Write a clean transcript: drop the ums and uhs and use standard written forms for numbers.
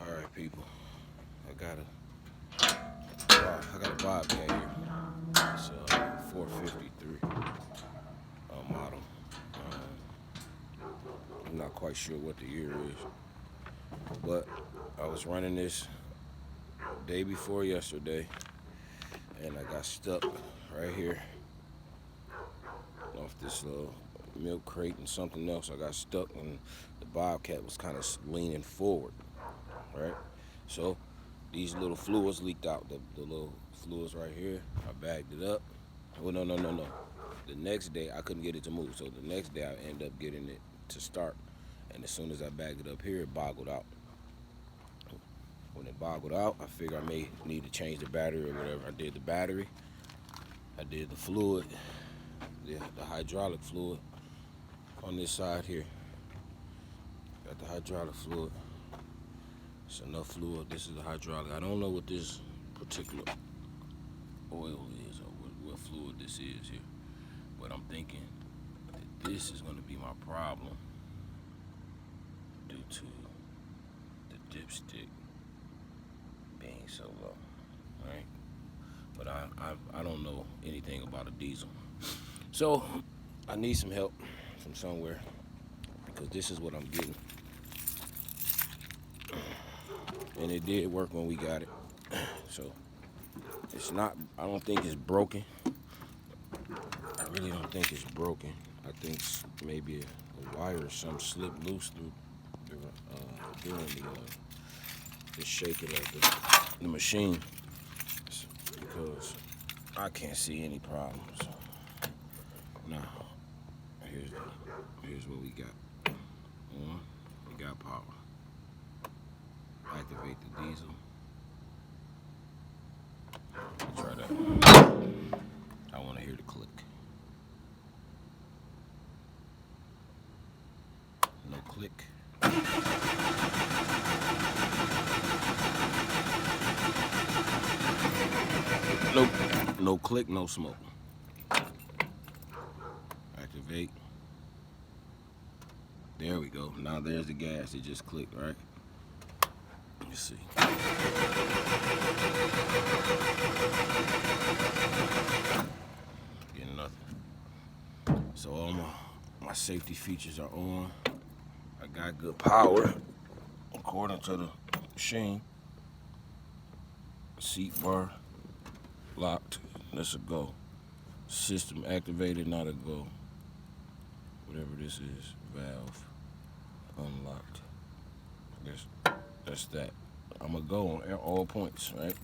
Alright, people. I got a Bobcat here. It's a 453 model. I'm not quite sure what the year is, but I was running this day before yesterday, and I got stuck right here off this milk crate and something else. I got stuck, and the Bobcat was kind of leaning forward, right? So these little fluids leaked out. The little fluids right here. I bagged it up. Well, no. The next day I couldn't get it to move. So the next day I ended up getting it to start. And as soon as I bagged it up here, it boggled out. When it boggled out, I figured I may need to change the battery or whatever. I did the battery. I did the fluid, the hydraulic fluid on this side here. Got the hydraulic fluid. It's enough fluid. This is the hydraulic. I don't know what this particular oil is or what fluid this is here, but I'm thinking that this is going to be my problem due to the dipstick being so low, right? But I don't know anything about a diesel, so I need some help from somewhere, because this is what I'm getting. And it did work when we got it. So it's not, I don't think it's broken. I really don't think it's broken. I think maybe a wire or something slipped loose during the shaking of the machine, because I can't see any problems. Now, here's what we got. We got power. Activate the diesel. Let's try that. I want to hear the click. No click. Nope. No click, no smoke. Activate. There we go. Now there's the gas. It just clicked, right? Let's see. Getting nothing. So all my safety features are on. I got good power according to the machine. Seat bar locked. That's a go. System activated, not a go. Whatever this is, valve unlocked. I guess that's that. I'm gonna go on all points, right?